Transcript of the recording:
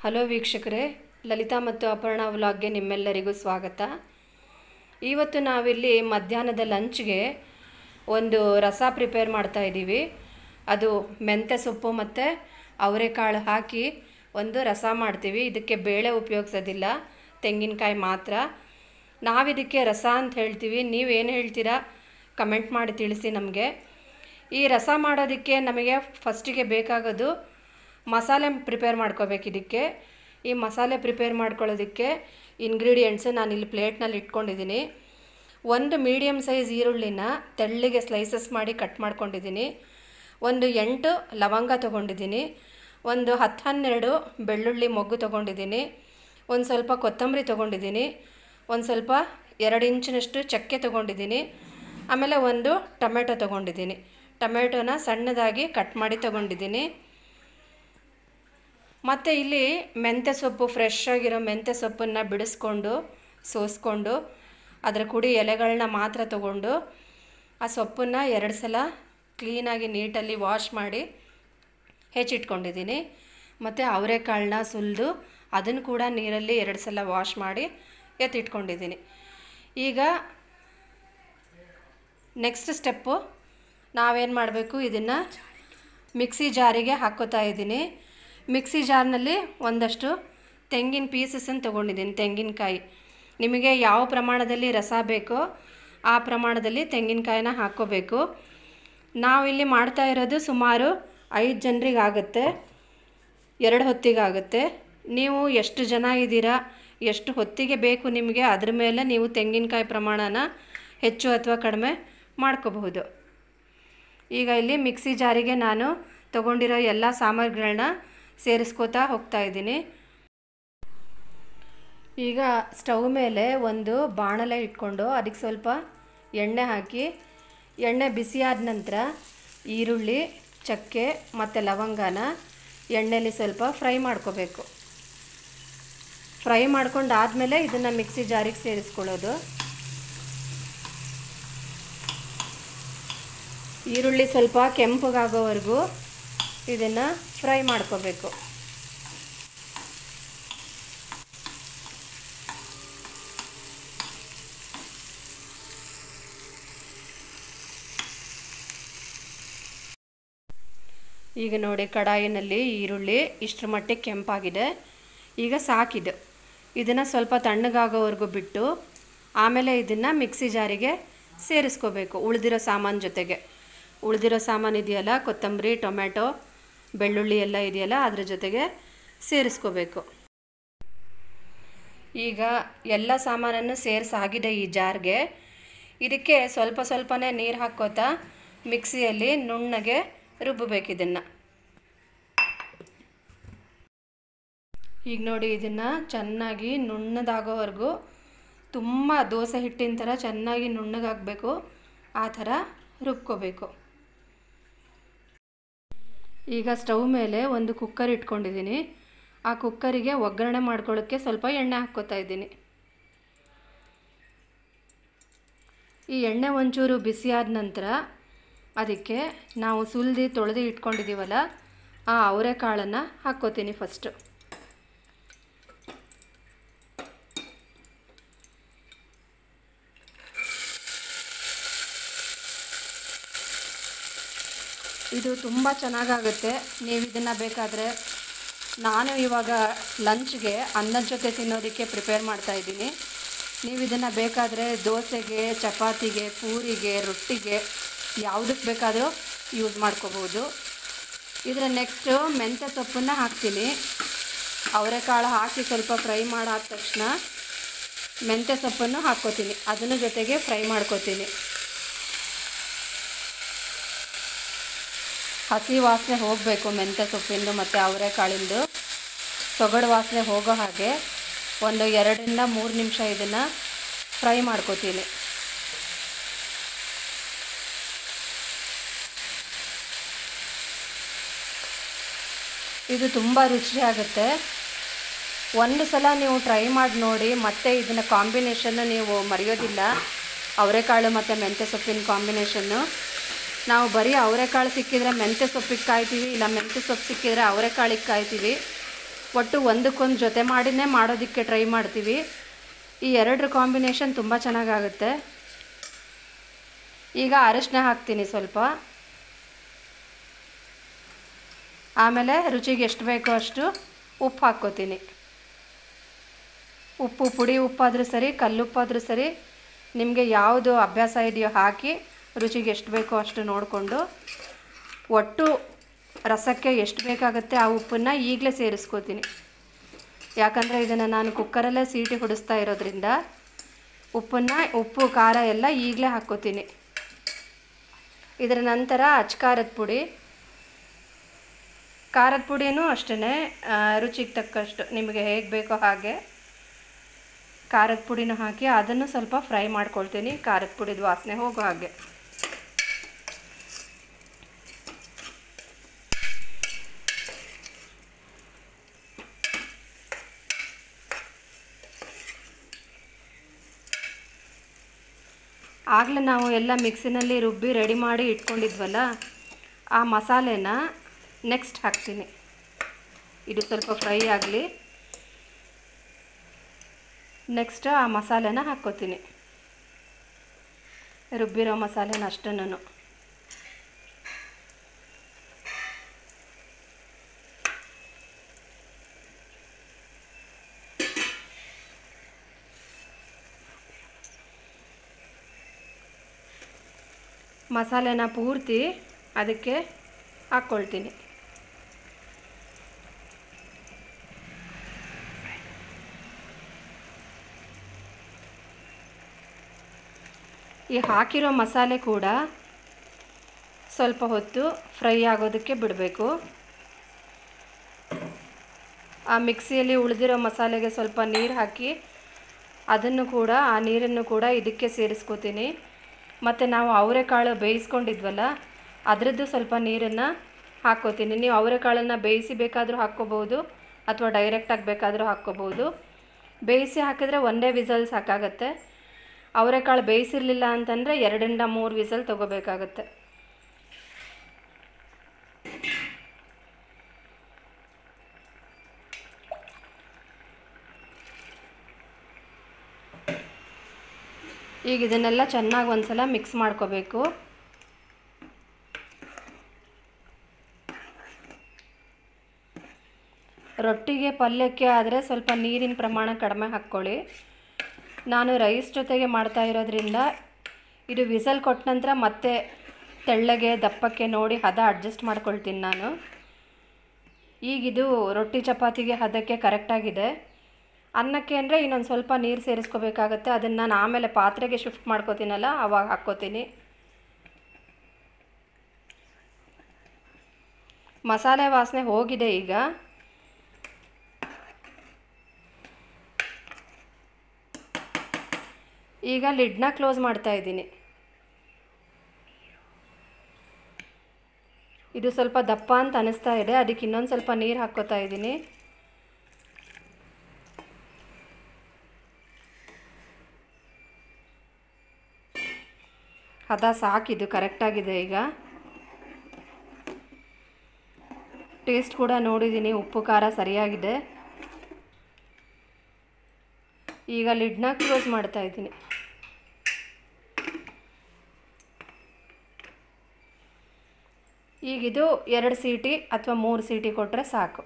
Hello ವೀಕ್ಷಕರೇ, ಲಲಿತಾ ಮತ್ತು ಅಪರ್ಣಾ ವ್ಲಾಗ್ಗೆ ನಿಮ್ಮೆಲ್ಲರಿಗೂ ಸ್ವಾಗತ. ಇವತ್ತು ನಾವಿಲ್ಲಿ ಮಧ್ಯಾಹ್ನದ ಲಂಚ್ಗೆ ಒಂದು ರಸ ಪ್ರಿಪೇರ್ ಮಾಡ್ತಾ ಇದ್ದೀವಿ. ಅದು ಮೆಂತ್ಯ ಸೊಪ್ಪು ಮತ್ತು ಅವರೆಕಾಳು ಹಾಕಿ ಒಂದು ರಸ ಮಾಡ್ತೀವಿ. ಇದಕ್ಕೆ ಬೇಳೆ ಉಪಯೋಗಿಸೋದಿಲ್ಲ, ತೆಂಗಿನಕಾಯಿ ಮಾತ್ರ. ನಾವಿದಕ್ಕೆ ರಸ ಅಂತ ಹೇಳ್ತೀವಿ. ನೀವೇನು ಹೇಳ್ತೀರಾ ಕಮೆಂಟ್ ಮಾಡಿ ತಿಳಿಸಿ ನಮಗೆ. ಈ ರಸ ಮಾಡೋದಕ್ಕೆ ನಮಗೆ ಫಸ್ಟಿಗೆ ಬೇಕಾಗೋದು ಮಸಾಲೆ ಪ್ರಿಪೇರ್ ಮಾಡ್ಕೋಬೇಕು. ಇದಕ್ಕೆ ಈ ಮಸಾಲೆ ಪ್ರಿಪೇರ್ ಮಾಡ್ಕೊಳ್ಳೋದಕ್ಕೆ ಇಂಗ್ರೀಡಿಯೆಂಟ್ಸು ನಾನಿಲ್ಲಿ ಪ್ಲೇಟ್ನಲ್ಲಿ ಇಟ್ಕೊಂಡಿದ್ದೀನಿ. ಒಂದು ಮೀಡಿಯಮ್ ಸೈಜ್ ಈರುಳ್ಳಿನ ತೆಳ್ಳಗೆ ಸ್ಲೈಸಸ್ ಮಾಡಿ ಕಟ್ ಮಾಡ್ಕೊಂಡಿದ್ದೀನಿ. ಒಂದು 8 ಲವಂಗ ತೊಗೊಂಡಿದ್ದೀನಿ. ಒಂದು 10-12 ಬೆಳ್ಳುಳ್ಳಿ ಮೊಗ್ಗು ತೊಗೊಂಡಿದ್ದೀನಿ. ಒಂದು ಸ್ವಲ್ಪ ಕೊತ್ತಂಬರಿ ತೊಗೊಂಡಿದ್ದೀನಿ. ಒಂದು ಸ್ವಲ್ಪ 2 ಇಂಚಿನಷ್ಟು ಚಕ್ಕೆ ತೊಗೊಂಡಿದ್ದೀನಿ. ಆಮೇಲೆ ಒಂದು ಟೊಮೆಟೊ ತೊಗೊಂಡಿದ್ದೀನಿ. ಟೊಮೆಟೊನ ಸಣ್ಣದಾಗಿ ಕಟ್ ಮಾಡಿ ತೊಗೊಂಡಿದ್ದೀನಿ. ಮತ್ತು ಇಲ್ಲಿ ಮೆಂತ್ಯ ಸೊಪ್ಪು, ಫ್ರೆಶ್ ಆಗಿರೋ ಮೆಂತ್ಯ ಸೊಪ್ಪನ್ನು ಬಿಡಿಸ್ಕೊಂಡು ಸೋಸ್ಕೊಂಡು ಅದರ ಕುಡಿ ಎಲೆಗಳನ್ನ ಮಾತ್ರ ತೊಗೊಂಡು ಆ ಸೊಪ್ಪನ್ನು 2 ಸಲ ಕ್ಲೀನಾಗಿ ನೀಟಲ್ಲಿ ವಾಶ್ ಮಾಡಿ ಹೆಚ್ಚಿಟ್ಕೊಂಡಿದ್ದೀನಿ. ಮತ್ತು ಅವರೆಕಾಳನ್ನ ಸುಲಿದು ಅದನ್ನು ಕೂಡ ನೀರಲ್ಲಿ 2 ಸಲ ವಾಶ್ ಮಾಡಿ ಎತ್ತಿಟ್ಕೊಂಡಿದ್ದೀನಿ. ಈಗ ನೆಕ್ಸ್ಟ್ ಸ್ಟೆಪ್ಪು ನಾವೇನು ಮಾಡಬೇಕು, ಇದನ್ನು ಮಿಕ್ಸಿ ಜಾರಿಗೆ ಹಾಕ್ಕೋತಾ ಇದ್ದೀನಿ. ಮಿಕ್ಸಿ ಜಾರ್ನಲ್ಲಿ ಒಂದಷ್ಟು ತೆಂಗಿನ ಪೀಸಸನ್ನು ತೊಗೊಂಡಿದ್ದೀನಿ, ತೆಂಗಿನಕಾಯಿ. ನಿಮಗೆ ಯಾವ ಪ್ರಮಾಣದಲ್ಲಿ ರಸ ಬೇಕೋ ಆ ಪ್ರಮಾಣದಲ್ಲಿ ತೆಂಗಿನಕಾಯಿನ ಹಾಕ್ಕೋಬೇಕು. ನಾವಿಲ್ಲಿ ಮಾಡ್ತಾ ಇರೋದು ಸುಮಾರು 5 ಜನರಿಗಾಗುತ್ತೆ, 2 ಹೊತ್ತಿಗಾಗುತ್ತೆ. ನೀವು ಎಷ್ಟು ಜನ ಇದ್ದೀರಾ, ಎಷ್ಟು ಹೊತ್ತಿಗೆ ಬೇಕು ನಿಮಗೆ, ಅದ್ರ ಮೇಲೆ ನೀವು ತೆಂಗಿನಕಾಯಿ ಪ್ರಮಾಣನ ಹೆಚ್ಚು ಅಥವಾ ಕಡಿಮೆ ಮಾಡ್ಕೋಬಹುದು. ಈಗ ಇಲ್ಲಿ ಮಿಕ್ಸಿ ಜಾರಿಗೆ ನಾನು ತೊಗೊಂಡಿರೋ ಎಲ್ಲ ಸಾಮಗ್ರಿಗಳನ್ನ ಸೇರಿಸ್ಕೋತಾ ಹೋಗ್ತಾ ಇದ್ದೀನಿ. ಈಗ ಸ್ಟವ್ ಮೇಲೆ ಒಂದು ಬಾಣಲೆ ಇಟ್ಕೊಂಡು ಅದಕ್ಕೆ ಸ್ವಲ್ಪ ಎಣ್ಣೆ ಹಾಕಿ, ಎಣ್ಣೆ ಬಿಸಿಯಾದ ನಂತರ ಈರುಳ್ಳಿ, ಚಕ್ಕೆ ಮತ್ತು ಲವಂಗನ ಎಣ್ಣೆಯಲ್ಲಿ ಸ್ವಲ್ಪ ಫ್ರೈ ಮಾಡ್ಕೋಬೇಕು. ಫ್ರೈ ಮಾಡ್ಕೊಂಡು ಆದಮೇಲೆ ಇದನ್ನು ಮಿಕ್ಸಿ ಜಾರಿಗೆ ಸೇರಿಸ್ಕೊಳ್ಳೋದು. ಈರುಳ್ಳಿ ಸ್ವಲ್ಪ ಕೆಂಪಗಾಗೋವರೆಗೂ ಇದನ್ನು ಫ್ರೈ ಮಾಡ್ಕೋಬೇಕು. ಈಗ ನೋಡಿ, ಕಡಾಯಿನಲ್ಲಿ ಈರುಳ್ಳಿ ಇಷ್ಟರ ಮಟ್ಟಿಗೆ ಕೆಂಪಾಗಿದೆ. ಈಗ ಸಾಕಿದು. ಇದನ್ನು ಸ್ವಲ್ಪ ತಣ್ಣಗಾಗೋವರೆಗೂ ಬಿಟ್ಟು ಆಮೇಲೆ ಇದನ್ನು ಮಿಕ್ಸಿ ಜಾರಿಗೆ ಸೇರಿಸ್ಕೋಬೇಕು. ಉಳಿದಿರೋ ಸಾಮಾನು ಜೊತೆಗೆ, ಉಳಿದಿರೋ ಸಾಮಾನು ಇದೆಯಲ್ಲ, ಕೊತ್ತಂಬರಿ, ಟೊಮೆಟೊ, ಬೆಳ್ಳುಳ್ಳಿ ಎಲ್ಲ ಇದೆಯಲ್ಲ, ಅದ್ರ ಜೊತೆಗೆ ಸೇರಿಸ್ಕೋಬೇಕು. ಈಗ ಎಲ್ಲ ಸಾಮಾನನ್ನು ಸೇರಿಸಾಗಿದೆ ಈ ಜಾರ್ಗೆ. ಇದಕ್ಕೆ ಸ್ವಲ್ಪ ಸ್ವಲ್ಪನೇ ನೀರು ಹಾಕ್ಕೋತಾ ಮಿಕ್ಸಿಯಲ್ಲಿ ನುಣ್ಣಗೆ ರುಬ್ಬಬೇಕು ಇದನ್ನು. ಈಗ ನೋಡಿ, ಇದನ್ನು ಚೆನ್ನಾಗಿ ನುಣ್ಣದಾಗೋವರೆಗೂ, ತುಂಬ ದೋಸೆ ಹಿಟ್ಟಿನ ಥರ ಚೆನ್ನಾಗಿ ನುಣ್ಣಗಾಗಬೇಕು, ಆ ಥರ ರುಬ್ಕೋಬೇಕು. ಈಗ ಸ್ಟವ್ ಮೇಲೆ ಒಂದು ಕುಕ್ಕರ್ ಇಟ್ಕೊಂಡಿದ್ದೀನಿ. ಆ ಕುಕ್ಕರಿಗೆ ಒಗ್ಗರಣೆ ಮಾಡ್ಕೊಳ್ಳೋಕ್ಕೆ ಸ್ವಲ್ಪ ಎಣ್ಣೆ ಹಾಕ್ಕೋತಾ ಇದ್ದೀನಿ. ಈ ಎಣ್ಣೆ ಒಂಚೂರು ಬಿಸಿಯಾದ ನಂತರ ಅದಕ್ಕೆ ನಾವು ಸುಲಿದು ತೊಳೆದು ಇಟ್ಕೊಂಡಿದ್ದೀವಲ್ಲ ಆ ಅವರೆಕಾಳನ್ನು ಹಾಕ್ಕೋತೀನಿ ಫಸ್ಟು. ಇದು ತುಂಬ ಚೆನ್ನಾಗಾಗುತ್ತೆ. ನೀವು ಇದನ್ನು ಬೇಕಾದರೆ, ನಾನು ಇವಾಗ ಲಂಚ್ಗೆ ಅನ್ನದ ಜೊತೆ ತಿನ್ನೋದಕ್ಕೆ ಪ್ರಿಪೇರ್ ಮಾಡ್ತಾಯಿದ್ದೀನಿ. ನೀವು ಇದನ್ನು ಬೇಕಾದರೆ ದೋಸೆಗೆ, ಚಪಾತಿಗೆ, ಪೂರಿಗೆ, ರೊಟ್ಟಿಗೆ ಯಾವುದಕ್ಕೆ ಬೇಕಾದರೂ ಯೂಸ್ ಮಾಡ್ಕೋಬೋದು. ಇದರ ನೆಕ್ಸ್ಟು ಮೆಂತ್ಯ ಸೊಪ್ಪನ್ನು ಹಾಕ್ತೀನಿ. ಅವರೆಕಾಳು ಹಾಕಿ ಸ್ವಲ್ಪ ಫ್ರೈ ಮಾಡಾದ ತಕ್ಷಣ ಮೆಂತ್ಯ ಸೊಪ್ಪನ್ನು ಹಾಕ್ಕೋತೀನಿ. ಅದನ್ನು ಜೊತೆಗೆ ಫ್ರೈ ಮಾಡ್ಕೋತೀನಿ. ಹಸಿ ವಾಸನೆ ಹೋಗಬೇಕು ಮೆಂತ್ಯ ಸೊಪ್ಪಿಂದು ಮತ್ತು ಅವರೆಕಾಳಿಂದು. ಸೊಗಡು ವಾಸನೆ ಹೋಗೋ ಹಾಗೆ ಒಂದು 2-3 ನಿಮಿಷ ಇದನ್ನು ಫ್ರೈ ಮಾಡ್ಕೋತೀನಿ. ಇದು ತುಂಬ ರುಚಿಯಾಗುತ್ತೆ. ಒಂದು ಸಲ ನೀವು ಟ್ರೈ ಮಾಡಿ ನೋಡಿ, ಮತ್ತು ಇದನ್ನು ಕಾಂಬಿನೇಷನ್ನು ನೀವು ಮರೆಯೋದಿಲ್ಲ. ಅವರೆಕಾಳು ಮತ್ತು ಮೆಂತ್ಯ ಸೊಪ್ಪಿನ ಕಾಂಬಿನೇಷನ್ನು. ನಾವು ಬರೀ ಅವರೆಕಾಳು ಸಿಕ್ಕಿದರೆ ಮೆಂತ್ಯ ಸೊಪ್ಪಿಗೆ ಕಾಯ್ತೀವಿ, ಇಲ್ಲ ಮೆಂತ್ಯ ಸೊಪ್ಪು ಸಿಕ್ಕಿದರೆ ಅವರೆಕಾಳಿಗೆ ಕಾಯ್ತೀವಿ. ಒಟ್ಟು ಒಂದಕ್ಕೊಂದು ಜೊತೆ ಮಾಡಿನೇ ಮಾಡೋದಕ್ಕೆ ಟ್ರೈ ಮಾಡ್ತೀವಿ. ಈ ಎರಡರ ಕಾಂಬಿನೇಷನ್ ತುಂಬ ಚೆನ್ನಾಗಾಗುತ್ತೆ. ಈಗ ಅರಿಶಿನ ಹಾಕ್ತೀನಿ ಸ್ವಲ್ಪ. ಆಮೇಲೆ ರುಚಿಗೆ ಎಷ್ಟು ಬೇಕೋ ಅಷ್ಟು ಉಪ್ಪು ಹಾಕ್ಕೋತೀನಿ. ಉಪ್ಪು ಪುಡಿ ಉಪ್ಪಾದರೂ ಸರಿ, ಕಲ್ಲುಪ್ಪಾದರೂ ಸರಿ, ನಿಮಗೆ ಯಾವುದು ಅಭ್ಯಾಸ ಇದೆಯೋ ಹಾಕಿ ರುಚಿಗೆ ಎಷ್ಟು ಬೇಕೋ ಅಷ್ಟು ನೋಡಿಕೊಂಡು ಒಟ್ಟು ರಸಕ್ಕೆ ಎಷ್ಟು ಬೇಕಾಗುತ್ತೆ ಆ ಉಪ್ಪನ್ನು ಈಗಲೇ ಸೇರಿಸ್ಕೋತೀನಿ. ಯಾಕಂದರೆ ಇದನ್ನು ನಾನು ಕುಕ್ಕರಲ್ಲೇ ಸೀಟಿ ಹೊಡಿಸ್ತಾ ಇರೋದ್ರಿಂದ ಉಪ್ಪು ಖಾರ ಎಲ್ಲ ಈಗಲೇ ಹಾಕ್ಕೋತೀನಿ. ಇದರ ನಂತರ ಖಾರದ ಪುಡಿನೂ ಅಷ್ಟೇ ರುಚಿಗೆ ತಕ್ಕಷ್ಟು ನಿಮಗೆ ಹೇಗೆ ಬೇಕೋ ಹಾಗೆ ಖಾರದ ಪುಡಿನ ಹಾಕಿ ಅದನ್ನು ಸ್ವಲ್ಪ ಫ್ರೈ ಮಾಡ್ಕೊಳ್ತೀನಿ, ಖಾರದ ಪುಡಿದ ವಾಸನೆ ಹೋಗೋ ಹಾಗೆ. ಆಗಲೇ ನಾವು ಎಲ್ಲ ಮಿಕ್ಸಿನಲ್ಲಿ ರುಬ್ಬಿ ರೆಡಿ ಮಾಡಿ ಇಟ್ಕೊಂಡಿದ್ವಲ್ಲ, ಆ ಮಸಾಲೆನ ನೆಕ್ಸ್ಟ್ ಹಾಕ್ತೀನಿ. ಇದು ಸ್ವಲ್ಪ ಫ್ರೈ ಆಗಲಿ. ನೆಕ್ಸ್ಟ್ ಆ ಮಸಾಲೆನ ಹಾಕ್ಕೋತೀನಿ, ರುಬ್ಬಿರೋ ಮಸಾಲೆನ ಅಷ್ಟನ್ನು. ಮಸಾಲೆನ ಪೂರ್ತಿ ಅದಕ್ಕೆ ಹಾಕ್ಕೊಳ್ತೀನಿ. ಈ ಹಾಕಿರೋ ಮಸಾಲೆ ಕೂಡ ಸ್ವಲ್ಪ ಹೊತ್ತು ಫ್ರೈ ಆಗೋದಕ್ಕೆ ಬಿಡಬೇಕು. ಆ ಮಿಕ್ಸಿಯಲ್ಲಿ ಉಳಿದಿರೋ ಮಸಾಲೆಗೆ ಸ್ವಲ್ಪ ನೀರು ಹಾಕಿ ಆ ನೀರನ್ನು ಕೂಡ ಇದಕ್ಕೆ ಸೇರಿಸ್ಕೋತೀನಿ. ಮತ್ತು ನಾವು ಅವರೆಕಾಳು ಬೇಯಿಸ್ಕೊಂಡಿದ್ವಲ್ಲ ಅದರದ್ದು ಸ್ವಲ್ಪ ನೀರನ್ನು ಹಾಕ್ಕೋತೀನಿ. ನೀವು ಅವರೆಕಾಳನ್ನು ಬೇಯಿಸಿ ಬೇಕಾದರೂ ಹಾಕ್ಕೋಬೋದು ಅಥವಾ ಡೈರೆಕ್ಟಾಗಿ ಬೇಕಾದರೂ ಹಾಕ್ಕೋಬೋದು. ಬೇಯಿಸಿ ಹಾಕಿದ್ರೆ ಒಂದೇ ವಿಸಲ್ ಸಾಕಾಗತ್ತೆ. ಅವರೆಕಾಳು ಬೇಯಿಸಿರಲಿಲ್ಲ ಅಂತಂದರೆ 2-3 ವಿಸಲ್ ತೊಗೋಬೇಕಾಗತ್ತೆ. ಈಗ ಇದನ್ನೆಲ್ಲ ಚೆನ್ನಾಗಿ ಒಂದ್ಸಲ ಮಿಕ್ಸ್ ಮಾಡ್ಕೋಬೇಕು. ರೊಟ್ಟಿಗೆ ಪಲ್ಯಕ್ಕೆ ಆದರೆ ಸ್ವಲ್ಪ ನೀರಿನ ಪ್ರಮಾಣ ಕಡಿಮೆ ಹಾಕ್ಕೊಳ್ಳಿ. ನಾನು ರೈಸ್ ಜೊತೆಗೆ ಮಾಡ್ತಾ ಇರೋದ್ರಿಂದ ಇದು ವಿಸಲ್ ಕೊಟ್ಟ ನಂತರ ಮತ್ತೆ ತೆಳ್ಳಗೆ ದಪ್ಪಕ್ಕೆ ನೋಡಿ ಹದ ಅಡ್ಜಸ್ಟ್ ಮಾಡ್ಕೊಳ್ತೀನಿ ನಾನು. ಈಗಿದು ರೊಟ್ಟಿ ಚಪಾತಿಗೆ ಹದಕ್ಕೆ ಕರೆಕ್ಟಾಗಿದೆ. ಅನ್ನಕ್ಕೆ ಅಂದರೆ ಇನ್ನೊಂದು ಸ್ವಲ್ಪ ನೀರು ಸೇರಿಸ್ಕೋಬೇಕಾಗತ್ತೆ. ಅದನ್ನು ನಾನು ಆಮೇಲೆ ಪಾತ್ರೆಗೆ ಶಿಫ್ಟ್ ಮಾಡ್ಕೋತೀನಲ್ಲ ಆವಾಗ ಹಾಕ್ಕೋತೀನಿ. ಮಸಾಲೆ ವಾಸನೆ ಹೋಗಿದೆ. ಈಗ ಲಿಡ್ನ ಕ್ಲೋಸ್ ಮಾಡ್ತಾ ಇದ್ದೀನಿ. ಇದು ಸ್ವಲ್ಪ ದಪ್ಪ ಅಂತ ಅನಿಸ್ತಾ ಇದೆ, ಅದಕ್ಕೆ ಇನ್ನೊಂದು ಸ್ವಲ್ಪ ನೀರು ಹಾಕ್ಕೋತಾ ಇದ್ದೀನಿ. ಹದ ಸಾಕಿದು ಕರೆಕ್ಟಾಗಿದೆ. ಈಗ ಟೇಸ್ಟ್ ಕೂಡ ನೋಡಿದ್ದೀನಿ, ಉಪ್ಪು ಖಾರ ಸರಿಯಾಗಿದೆ. ಈಗ ಲಿಡ್ನ ಕ್ಲೋಸ್ ಮಾಡ್ತಾ ಇದ್ದೀನಿ. ಈಗಿದು 2 ಸೀಟಿ ಅಥವಾ 3 ಸೀಟಿ ಕೊಟ್ಟರೆ ಸಾಕು.